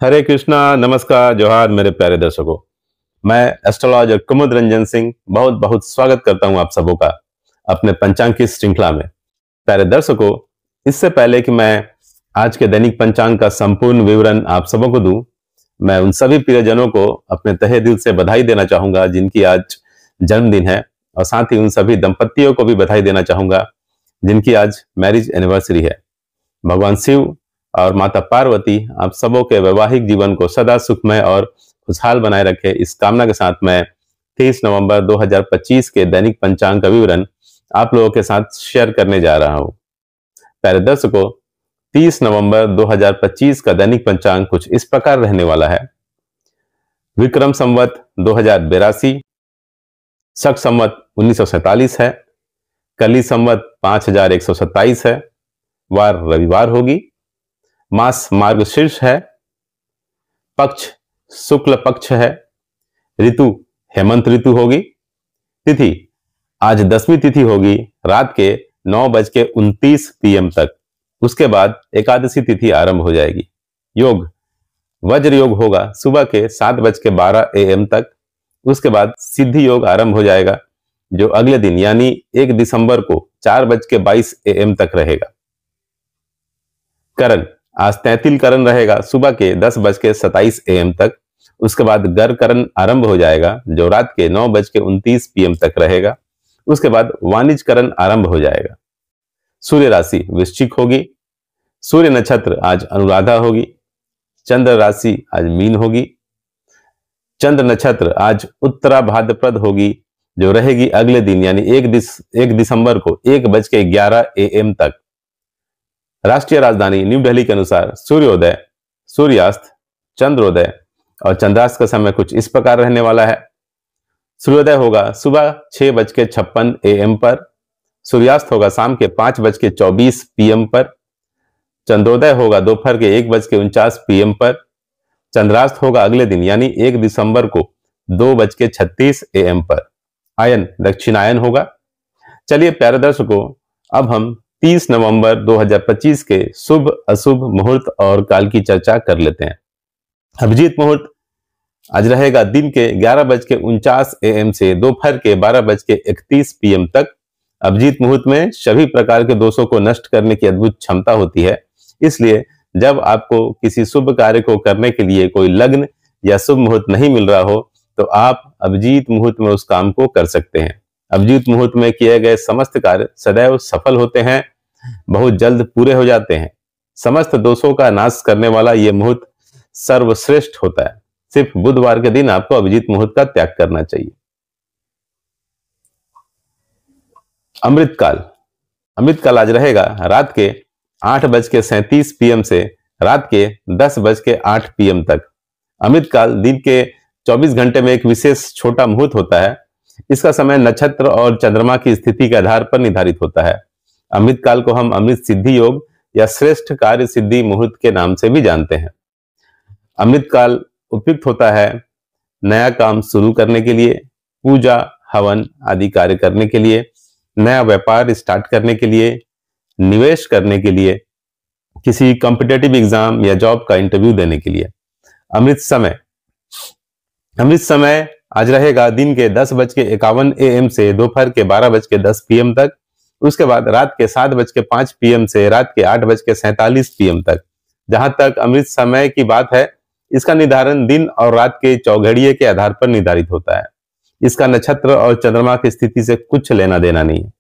हरे कृष्णा, नमस्कार, जोहार मेरे प्यारे दर्शकों। मैं एस्ट्रोलॉजर कुमुद रंजन सिंह बहुत बहुत स्वागत करता हूं आप सबों का अपने पंचांग की श्रृंखला में। प्यारे दर्शकों, इससे पहले कि मैं आज के दैनिक पंचांग का संपूर्ण विवरण आप सबों को दूं, मैं उन सभी प्रियजनों को अपने तहे दिल से बधाई देना चाहूंगा जिनकी आज जन्मदिन है, और साथ ही उन सभी दंपतियों को भी बधाई देना चाहूंगा जिनकी आज मैरिज एनिवर्सरी है। भगवान शिव और माता पार्वती आप सबों के वैवाहिक जीवन को सदा सुखमय और खुशहाल बनाए रखे, इस कामना के साथ मैं 30 नवंबर 2025 के दैनिक पंचांग का विवरण आप लोगों के साथ शेयर करने जा रहा हूं। प्यारे दर्शकों, 30 नवंबर 2025 का दैनिक पंचांग कुछ इस प्रकार रहने वाला है। विक्रम संवत 2082, शक संवत 1947 है, कली संवत 5127 है, वार रविवार होगी, मास मार्गशीर्ष है, पक्ष शुक्ल पक्ष है, ऋतु हेमंत ऋतु होगी, तिथि आज 10वीं तिथि होगी रात के 9:29 PM तक। उसके बाद एकादशी तिथि आरंभ हो जाएगी। योग वज्र योग होगा सुबह के 7:12 AM तक। उसके बाद सिद्धि योग आरंभ हो जाएगा जो अगले दिन यानी 1 दिसंबर को 4:22 AM तक रहेगा। करण आज तैतिल करण रहेगा सुबह के 10:27 AM तक। उसके बाद गर करण आरंभ हो जाएगा जो रात के 9:29 PM तक रहेगा। उसके बाद वाणिज्य करण आरंभ हो जाएगा। सूर्य राशि वृश्चिक होगी, सूर्य नक्षत्र आज अनुराधा होगी, चंद्र राशि आज मीन होगी, चंद्र नक्षत्र आज उत्तरा भाद्रपद होगी जो रहेगी अगले दिन यानी 1 दिसंबर को 1:11 AM तक। राष्ट्रीय राजधानी न्यू दिल्ली के अनुसार सूर्योदय, सूर्यास्त, चंद्रोदय और चंद्रास्त का समय कुछ इस प्रकार रहने वाला है। सूर्योदय होगा सुबह 6:56 AM पर, सूर्यास्त होगा शाम के 5:24 PM पर, चंद्रोदय होगा दोपहर के 1:49 PM पर, चंद्रास्त होगा अगले दिन यानी 1 दिसंबर को 2:36 AM पर। आयन दक्षिणायन होगा। चलिए प्यारे दर्शकों, अब हम 30 नवंबर 2025 के शुभ अशुभ मुहूर्त और काल की चर्चा कर लेते हैं। अभिजीत मुहूर्त आज रहेगा दिन के 11:49 AM से दोपहर के 12:31 PM तक। अभिजीत मुहूर्त में सभी प्रकार के दोषों को नष्ट करने की अद्भुत क्षमता होती है, इसलिए जब आपको किसी शुभ कार्य को करने के लिए कोई लग्न या शुभ मुहूर्त नहीं मिल रहा हो तो आप अभिजीत मुहूर्त में उस काम को कर सकते हैं। अभिजीत मुहूर्त में किए गए समस्त कार्य सदैव सफल होते हैं, बहुत जल्द पूरे हो जाते हैं। समस्त दोषों का नाश करने वाला यह मुहूर्त सर्वश्रेष्ठ होता है। सिर्फ बुधवार के दिन आपको अभिजीत मुहूर्त का त्याग करना चाहिए। अमृतकाल आज रहेगा रात के 8:37 PM से रात के 10:08 PM तक। अमृतकाल दिन के 24 घंटे में एक विशेष छोटा मुहूर्त होता है। इसका समय नक्षत्र और चंद्रमा की स्थिति के आधार पर निर्धारित होता है। अमृतकाल को हम अमृत सिद्धि योग या श्रेष्ठ कार्य सिद्धि मुहूर्त के नाम से भी जानते हैं। अमृतकाल उपयुक्त होता है नया काम शुरू करने के लिए, पूजा हवन आदि कार्य करने के लिए, नया व्यापार स्टार्ट करने के लिए, निवेश करने के लिए, किसी कॉम्पिटिटिव एग्जाम या जॉब का इंटरव्यू देने के लिए। अमृत समय आज रहेगा दिन के 10:51 AM से दोपहर के 12:10 PM तक। उसके बाद रात के 7:05 PM से रात के 8:47 PM तक। जहां तक अमृत समय की बात है, इसका निर्धारण दिन और रात के चौघड़िए के आधार पर निर्धारित होता है। इसका नक्षत्र और चंद्रमा की स्थिति से कुछ लेना देना नहीं है।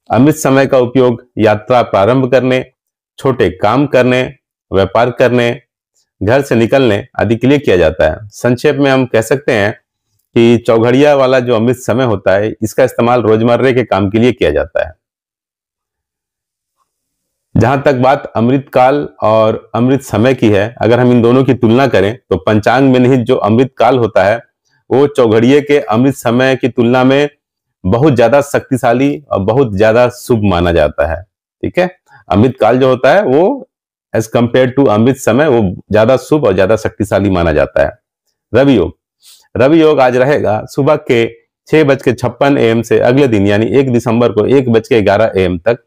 अमृत समय का उपयोग यात्रा प्रारंभ करने, छोटे काम करने, व्यापार करने, घर से निकलने आदि के लिए किया जाता है। संक्षेप में हम कह सकते हैं कि चौघड़िया वाला जो अमृत समय होता है, इसका इस्तेमाल रोजमर्रे के काम के लिए किया जाता है। जहां तक बात अमृत काल और अमृत समय की है, अगर हम इन दोनों की तुलना करें तो पंचांग में निहित जो अमृत काल होता है वो चौघड़िए के अमृत समय की तुलना में बहुत ज्यादा शक्तिशाली और बहुत ज्यादा शुभ माना जाता है। ठीक है, अमृत काल जो होता है वो एज कंपेयर टू अमृत समय वो ज्यादा शुभ और ज्यादा शक्तिशाली माना जाता है। रवि योग आज रहेगा सुबह के 6:56 AM से अगले दिन यानी 1 दिसंबर को 1:11 AM तक।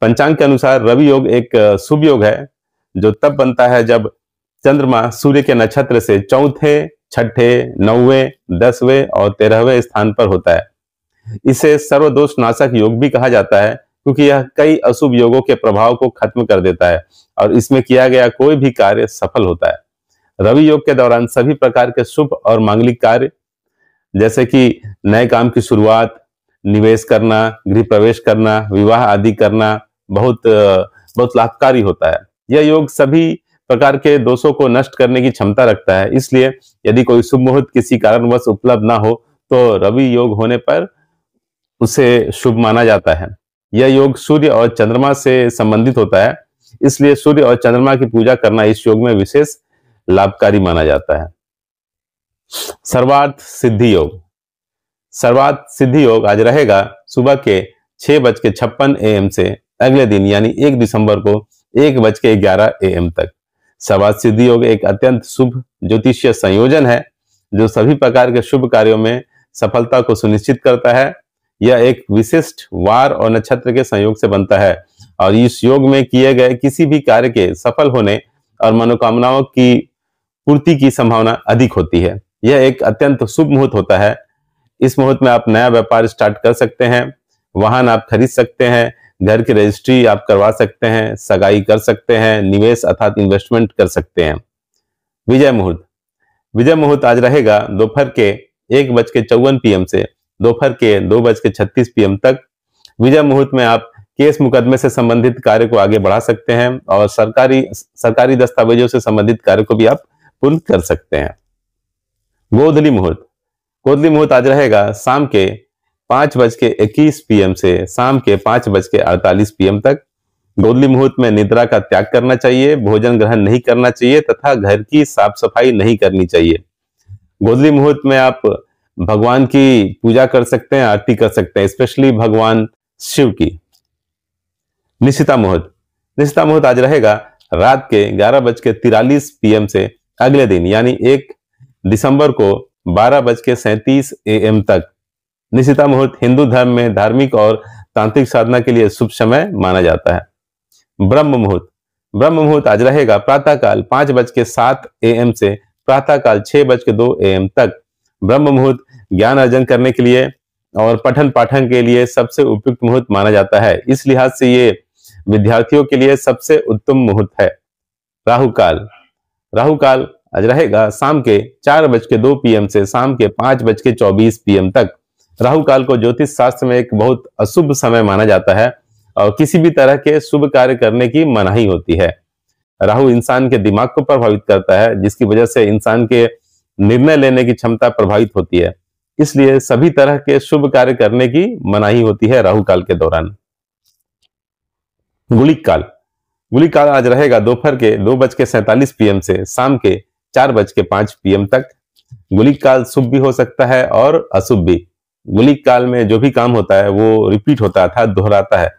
पंचांग के अनुसार रवि योग एक शुभ योग है जो तब बनता है जब चंद्रमा सूर्य के नक्षत्र से चौथे, छठे, 9वें, 10वें और 13वें स्थान पर होता है। इसे सर्वदोष नाशक योग भी कहा जाता है, क्योंकि यह कई अशुभ योगों के प्रभाव को खत्म कर देता है और इसमें किया गया कोई भी कार्य सफल होता है। रवि योग के दौरान सभी प्रकार के शुभ और मांगलिक कार्य, जैसे कि नए काम की शुरुआत, निवेश करना, गृह प्रवेश करना, विवाह आदि करना बहुत लाभकारी होता है। यह योग सभी प्रकार के दोषों को नष्ट करने की क्षमता रखता है। इसलिए यदि कोई शुभ मुहूर्त किसी कारणवश उपलब्ध ना हो तो रवि योग होने पर उसे शुभ माना जाता है। यह योग सूर्य और चंद्रमा से संबंधित होता है, इसलिए सूर्य और चंद्रमा की पूजा करना इस योग में विशेष लाभकारी माना जाता है। सर्वार्थ सिद्धि योग। सर्वार्थ सिद्धि योग आज रहेगा सुबह के 6:56 AM से अगले दिन यानी 1 दिसंबर को 1:11 AM तक। सर्वार्थ सिद्धि योग एक अत्यंत शुभ ज्योतिषीय संयोजन है जो सभी प्रकार के शुभ कार्यों में सफलता को सुनिश्चित करता है। यह एक विशिष्ट वार और नक्षत्र के संयोग से बनता है और इस योग में किए गए किसी भी कार्य के सफल होने और मनोकामनाओं की पूर्ति की संभावना अधिक होती है। यह एक अत्यंत शुभ मुहूर्त होता है। इस मुहूर्त में आप नया व्यापार स्टार्ट कर सकते हैं, वाहन आप खरीद सकते हैं, घर की रजिस्ट्री आप करवा सकते हैं, सगाई कर सकते हैं, निवेश अर्थात इन्वेस्टमेंट कर सकते हैं। विजय मुहूर्त। विजय मुहूर्त आज रहेगा दोपहर के 1:54 PM से दोपहर के 2:36 PM तक। विजय मुहूर्त में आप केस मुकदमे से संबंधित कार्य को आगे बढ़ा सकते हैं और सरकारी दस्तावेजों से संबंधित कार्य को भी आप पूर्ण कर सकते हैं। गोधली मुहूर्त। गोधली मुहूर्त आज रहेगा शाम के 5:21 PM से शाम के 5:48 PM तक। गोधली मुहूर्त में निद्रा का त्याग करना चाहिए, भोजन ग्रहण नहीं करना चाहिए तथा घर की साफ सफाई नहीं करनी चाहिए। गोधली मुहूर्त में आप भगवान की पूजा कर सकते हैं, आरती कर सकते हैं, स्पेशली भगवान शिव की। निशिता मुहूर्त। निशिता मुहूर्त आज रहेगा रात के 11:43 PM से अगले दिन यानी 1 दिसंबर को 12:37 AM तक। निशिता मुहूर्त हिंदू धर्म में धार्मिक और तांत्रिक साधना के लिए शुभ समय माना जाता है। ब्रह्म मुहूर्त। ब्रह्म मुहूर्त आज रहेगा प्रातःकाल 5:07 AM से प्रातःकाल 6:02 AM तक। ब्रह्म मुहूर्त ज्ञान अर्जन करने के लिए और पठन पाठन के लिए सबसे उपयुक्त मुहूर्त माना जाता है। इस लिहाज से ये विद्यार्थियों के लिए सबसे उत्तम मुहूर्त है। राहु काल। राहु काल आज रहेगा शाम के 4:02 PM से शाम के 5:24 PM तक। राहु काल को ज्योतिष शास्त्र में एक बहुत अशुभ समय माना जाता है और किसी भी तरह के शुभ कार्य करने की मनाही होती है। राहु इंसान के दिमाग को प्रभावित करता है, जिसकी वजह से इंसान के निर्णय लेने की क्षमता प्रभावित होती है। इसलिए सभी तरह के शुभ कार्य करने की मनाही होती है राहु काल के दौरान। गुलिक काल। गुलिक काल आज रहेगा दोपहर के 2:47 PM से शाम के 4:05 PM तक। गुलिक काल शुभ भी हो सकता है और अशुभ भी। गुलिक काल में जो भी काम होता है वो रिपीट होता है अर्थात दोहराता है।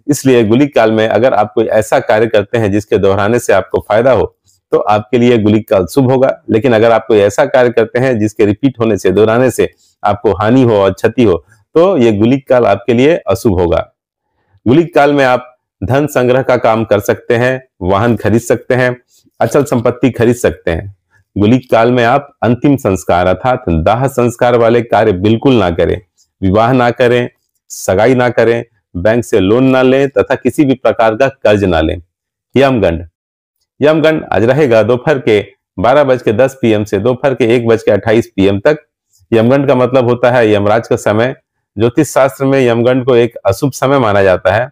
इसलिए गुलिक काल में अगर आप कोई ऐसा कार्य करते हैं जिसके दोहराने से आपको फायदा हो तो आपके लिए गुलिक काल शुभ होगा। लेकिन अगर आप कोई ऐसा कार्य करते हैं जिसके रिपीट होने से, दोहराने से आपको हानि हो और क्षति हो तो ये गुलिक काल आपके लिए अशुभ होगा। गुलिक काल में आप धन संग्रह का काम कर सकते हैं, वाहन खरीद सकते हैं, अचल संपत्ति खरीद सकते हैं। गुलिक काल में आप अंतिम संस्कार अर्थात दाह संस्कार वाले कार्य बिल्कुल ना करें, विवाह ना करें, सगाई ना करें, बैंक से लोन ना लें तथा किसी भी प्रकार का कर्ज ना लें। यमगंड। यमगंड आज रहेगा दोपहर के 12:10 PM से दोपहर के 1:28 PM तक। यमगंड का मतलब होता है यमराज का समय। ज्योतिष शास्त्र में यमगंड को एक अशुभ समय माना जाता है।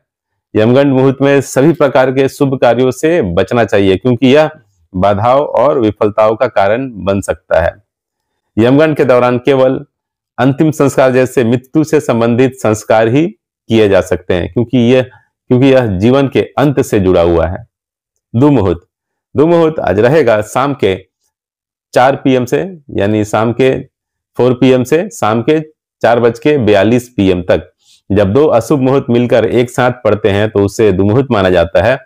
यमगंड मुहूर्त में सभी प्रकार के शुभ कार्यों से बचना चाहिए क्योंकि यह बाधाओं और विफलताओं का कारण बन सकता है। यमगंड के दौरान केवल अंतिम संस्कार जैसे मृत्यु से संबंधित संस्कार ही किए जा सकते हैं क्योंकि यह जीवन के अंत से जुड़ा हुआ है। दुमुहूर्त। दुमुहूर्त आज रहेगा शाम के 4 PM से यानी शाम के 4 PM से शाम के 4:42 PM तक। जब दो अशुभ मुहूर्त मिलकर एक साथ पड़ते हैं तो उसे दुमुहूर्त माना जाता है।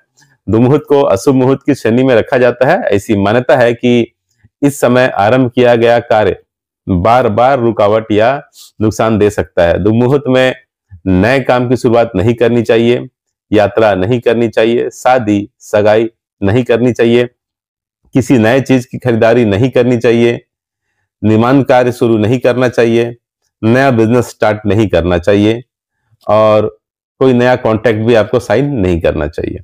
दुमुहूर्त को अशुभ मुहूर्त की श्रेणी में रखा जाता है। ऐसी मान्यता है कि इस समय आरंभ किया गया कार्य बार बार रुकावट या नुकसान दे सकता है। दुमुहूर्त में नए काम की शुरुआत नहीं करनी चाहिए, यात्रा नहीं करनी चाहिए, शादी सगाई नहीं करनी चाहिए, किसी नए चीज की खरीदारी नहीं करनी चाहिए, निर्माण कार्य शुरू नहीं करना चाहिए, नया बिजनेस स्टार्ट नहीं करना चाहिए और कोई नया कॉन्ट्रैक्ट भी आपको साइन नहीं करना चाहिए।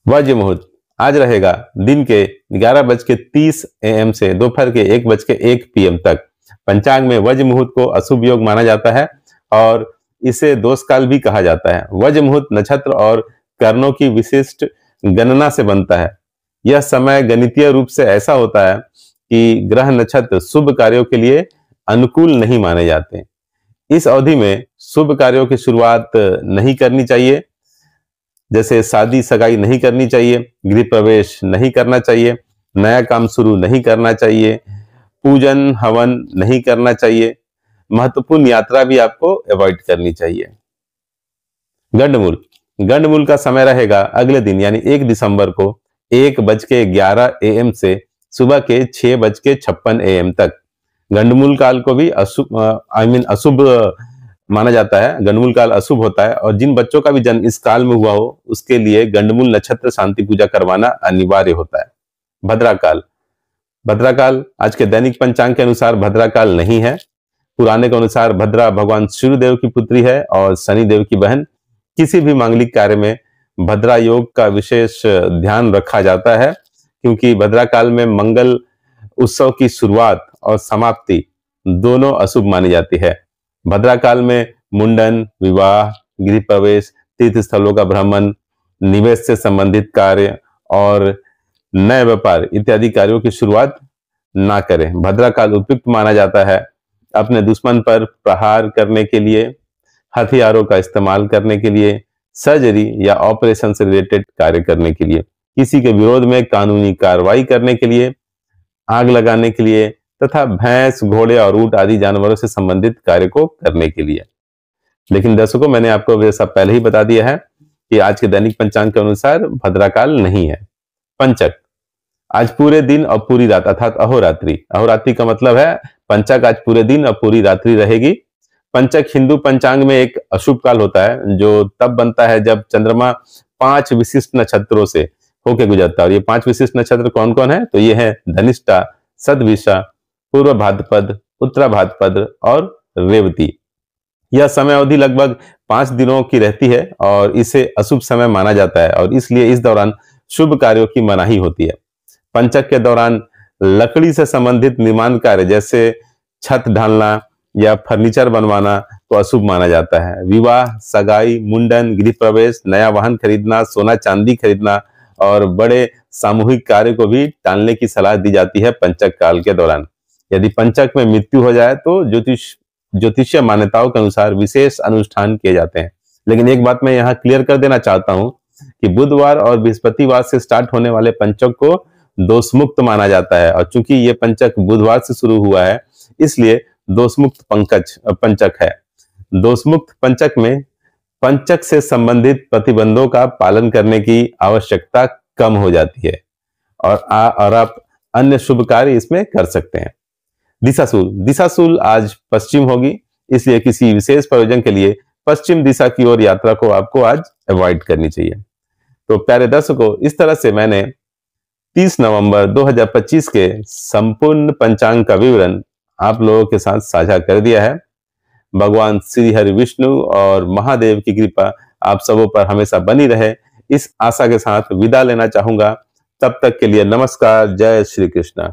वज्र मुहूर्त आज रहेगा दिन के 11:30 AM से दोपहर के 1:01 PM तक। पंचांग में वज्र मुहूर्त को अशुभ योग माना जाता है और इसे दोष काल भी कहा जाता है। वज्र मुहूर्त नक्षत्र और करणों की विशिष्ट गणना से बनता है। यह समय गणितीय रूप से ऐसा होता है कि ग्रह नक्षत्र शुभ कार्यों के लिए अनुकूल नहीं माने जाते। इस अवधि में शुभ कार्यों की शुरुआत नहीं करनी चाहिए, जैसे शादी सगाई नहीं करनी चाहिए, गृह प्रवेश नहीं करना चाहिए, नया काम शुरू नहीं करना चाहिए, पूजन हवन नहीं करना चाहिए, महत्वपूर्ण यात्रा भी आपको अवॉइड करनी चाहिए। गंडमूल गंडमूल का समय रहेगा अगले दिन यानी 1 दिसंबर को 1:11 AM से सुबह के 6:56 AM तक। गंडमूल काल को भी अशुभ माना जाता है। गंडमूल काल अशुभ होता है और जिन बच्चों का भी जन्म इस काल में हुआ हो उसके लिए गंडमूल नक्षत्र शांति पूजा करवाना अनिवार्य होता है। भद्राकाल भद्राकाल आज के दैनिक पंचांग के अनुसार भद्राकाल नहीं है। पुराने के अनुसार भद्रा भगवान सूर्यदेव की पुत्री है और शनिदेव की बहन। किसी भी मांगलिक कार्य में भद्रा योग का विशेष ध्यान रखा जाता है क्योंकि भद्राकाल में मंगल उत्सव की शुरुआत और समाप्ति दोनों अशुभ मानी जाती है। भद्राकाल में मुंडन, विवाह, गृह प्रवेश, तीर्थ स्थलों का भ्रमण, निवेश से संबंधित कार्य और नए व्यापार इत्यादि कार्यों की शुरुआत ना करें। भद्राकाल उपयुक्त माना जाता है अपने दुश्मन पर प्रहार करने के लिए, हथियारों का इस्तेमाल करने के लिए, सर्जरी या ऑपरेशन से रिलेटेड कार्य करने के लिए, किसी के विरोध में कानूनी कार्रवाई करने के लिए, आग लगाने के लिए तथा भैंस, घोड़े और ऊंट आदि जानवरों से संबंधित कार्य को करने के लिए। लेकिन दर्शकों, मैंने आपको जैसा पहले ही बता दिया है कि आज के दैनिक पंचांग के अनुसार भद्राकाल नहीं है। पंचक आज पूरे दिन और पूरी रात अर्थात अहोरात्रि। अहोरात्रि का मतलब है पंचक आज पूरे दिन और पूरी रात्रि रहेगी। पंचक हिंदू पंचांग में एक अशुभ काल होता है जो तब बनता है जब चंद्रमा 5 विशिष्ट नक्षत्रों से होके गुजरता है। और ये 5 विशिष्ट नक्षत्र कौन कौन है? तो ये है धनिष्ठा, सदभिषा, पूर्व भाद्रपद, उत्तरा भाद्रपद और रेवती। यह समय अवधि लगभग 5 दिनों की रहती है और इसे अशुभ समय माना जाता है और इसलिए इस दौरान शुभ कार्यों की मनाही होती है। पंचक के दौरान लकड़ी से संबंधित निर्माण कार्य जैसे छत ढालना या फर्नीचर बनवाना को अशुभ माना जाता है। विवाह, सगाई, मुंडन, गृह प्रवेश, नया वाहन खरीदना, सोना चांदी खरीदना और बड़े सामूहिक कार्य को भी टालने की सलाह दी जाती है पंचक काल के दौरान। यदि पंचक में मृत्यु हो जाए तो ज्योतिषीय मान्यताओं के अनुसार विशेष अनुष्ठान किए जाते हैं। लेकिन एक बात मैं यहाँ क्लियर कर देना चाहता हूं कि बुधवार और बृहस्पतिवार से स्टार्ट होने वाले पंचक को दोषमुक्त माना जाता है और चूंकि ये पंचक बुधवार से शुरू हुआ है इसलिए दोषमुक्त पंचक है। दोषमुक्त पंचक में पंचक से संबंधित प्रतिबंधों का पालन करने की आवश्यकता कम हो जाती है और आप अन्य शुभ कार्य इसमें कर सकते हैं। दिशाशूल आज पश्चिम होगी, इसलिए किसी विशेष प्रयोजन के लिए पश्चिम दिशा की ओर यात्रा को आपको आज अवॉइड करनी चाहिए। तो प्यारे दर्शकों, इस तरह से मैंने 30 नवंबर 2025 के संपूर्ण पंचांग का विवरण आप लोगों के साथ साझा कर दिया है। भगवान श्री हरि विष्णु और महादेव की कृपा आप सबों पर हमेशा बनी रहे, इस आशा के साथ विदा लेना चाहूंगा। तब तक के लिए नमस्कार। जय श्री कृष्ण।